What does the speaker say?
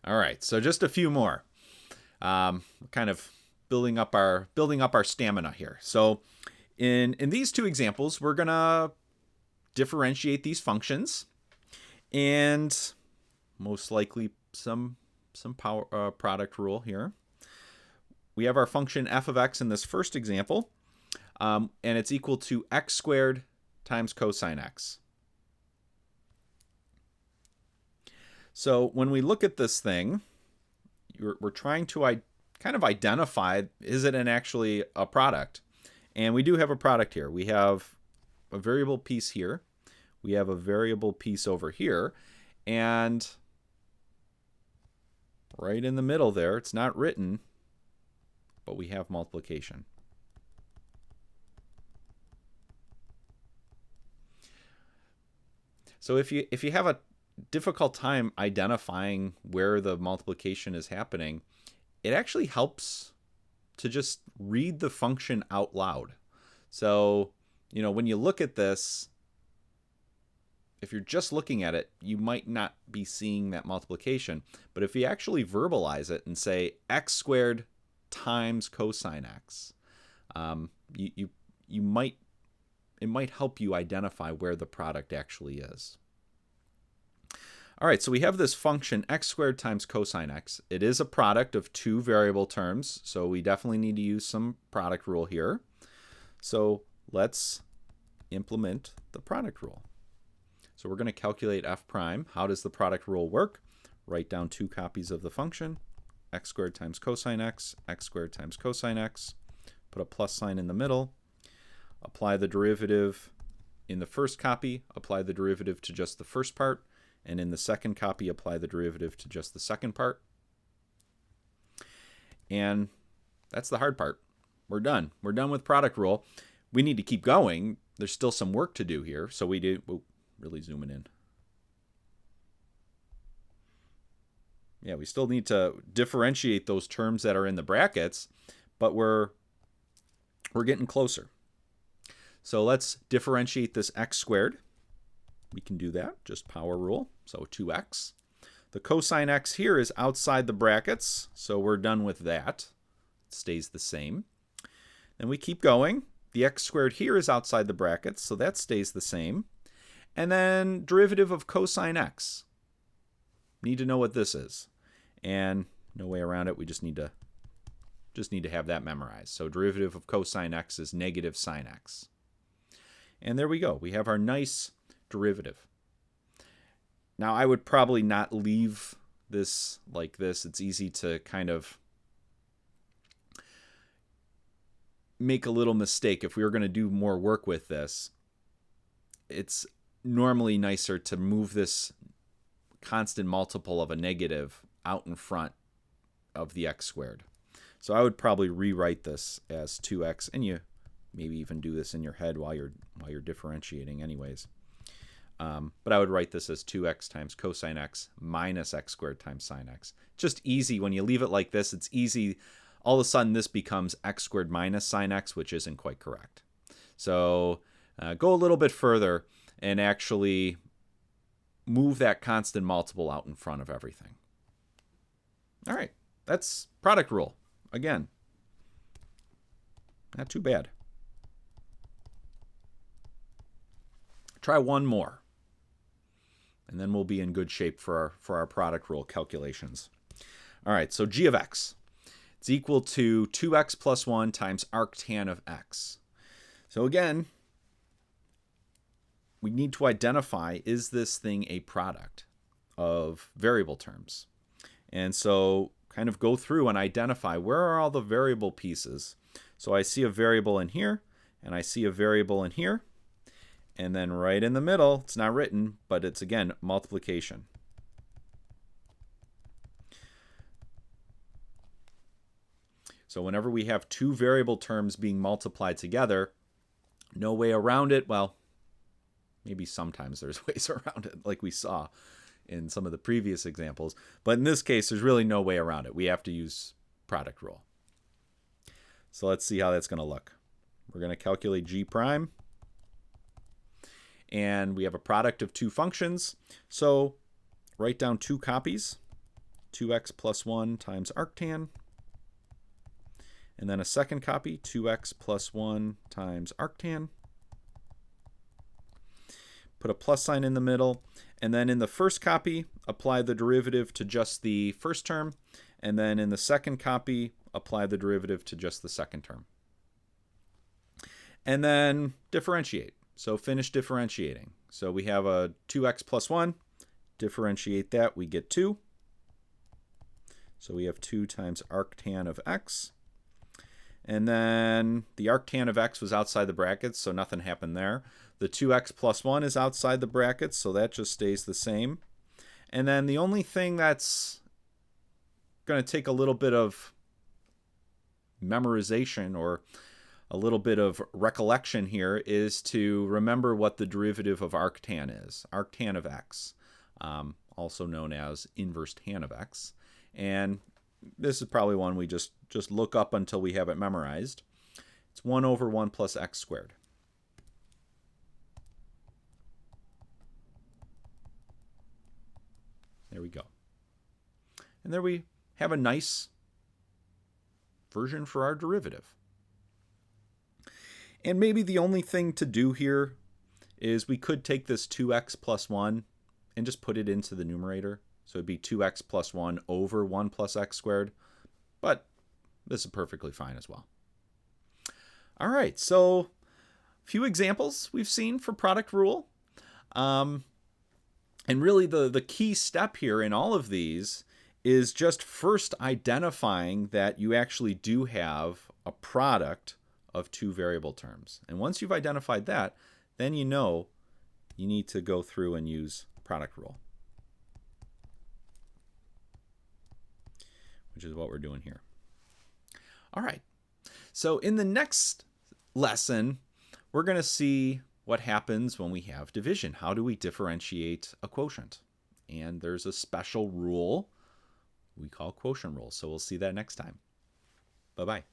All right, so just a few more. Kind of building up our stamina here. So in these two examples, we're gonna differentiate these functions, and most likely some power product rule here. We have our function f of x in this first example, and it's equal to x squared times cosine x. So when we look at this thing, we're trying to kind of identify, is it actually a product? And we do have a product here. We have a variable piece here. We have a variable piece over here. And right in the middle there, it's not written, but we have multiplication. So if you have a difficult time identifying where the multiplication is happening, it actually helps to just read the function out loud. So, when you look at this, if you're just looking at it, you might not be seeing that multiplication. But if you actually verbalize it and say x squared times cosine x, it might help you identify where the product actually is. All right, so we have this function x squared times cosine x. It is a product of two variable terms, so we definitely need to use some product rule here. So let's implement the product rule. So we're going to calculate f prime. How does the product rule work? Write down two copies of the function, x squared times cosine x, x squared times cosine x. Put a plus sign in the middle. Apply the derivative in the first copy. Apply the derivative to just the first part. And in the second copy, apply the derivative to just the second part. And that's the hard part. We're done. We're done with product rule. We need to keep going. There's still some work to do here. So we'll really zooming in. Yeah, we still need to differentiate those terms that are in the brackets, but we're getting closer. So let's differentiate this x squared. We can do that, just power rule, so 2x. The cosine x here is outside the brackets, so we're done with that. It stays the same. Then we keep going. The x squared here is outside the brackets, so that stays the same. And then derivative of cosine x. Need to know what this is. And no way around it, we just need to have that memorized. So derivative of cosine x is negative sine x. And there we go. We have our nice derivative. Now, I would probably not leave this like this. It's easy to kind of make a little mistake. If we were going to do more work with this, it's normally nicer to move this constant multiple of a negative out in front of the x squared. So I would probably rewrite this as 2x, and you maybe even do this in your head while you're differentiating anyways. But I would write this as 2x times cosine x minus x squared times sine x. Just easy. When you leave it like this, it's easy. All of a sudden, this becomes x squared minus sine x, which isn't quite correct. So go a little bit further and actually move that constant multiple out in front of everything. All right, that's product rule. Again, not too bad. Try one more, and then we'll be in good shape for our product rule calculations. All right, so g of x. It's equal to 2x plus 1 times arctan of x. So again, we need to identify, is this thing a product of variable terms? And so kind of go through and identify, where are all the variable pieces? So I see a variable in here, and I see a variable in here. And then right in the middle, it's not written, but it's, again, multiplication. So whenever we have two variable terms being multiplied together, no way around it. Well, maybe sometimes there's ways around it, like we saw in some of the previous examples. But in this case, there's really no way around it. We have to use product rule. So let's see how that's going to look. We're going to calculate g prime. And we have a product of two functions. So write down two copies 2x plus 1 times arctan. And then a second copy, 2x plus 1 times arctan. Put a plus sign in the middle. And then in the first copy, apply the derivative to just the first term. And then in the second copy, apply the derivative to just the second term. And then differentiate. So finish differentiating. So we have a 2x plus 1. Differentiate that, we get 2. So we have 2 times arctan of x. And then the arctan of x was outside the brackets, so nothing happened there. The 2x plus 1 is outside the brackets, so that just stays the same. And then the only thing that's going to take a little bit of memorization or a little bit of recollection here is to remember what the derivative of arctan is. Arctan of x, also known as inverse tan of x. And this is probably one we just look up until we have it memorized. It's 1 over 1 plus x squared. There we go. And there we have a nice version for our derivative. And maybe the only thing to do here is we could take this 2x plus 1 and just put it into the numerator. So it'd be 2x plus 1 over 1 plus x squared. But this is perfectly fine as well. All right, so a few examples we've seen for product rule. And really the key step here in all of these is just first identifying that you actually do have a product of two variable terms. And once you've identified that, then you know you need to go through and use product rule, which is what we're doing here. All right, so in the next lesson, we're going to see what happens when we have division. How do we differentiate a quotient? And there's a special rule we call quotient rule. So we'll see that next time. Bye-bye.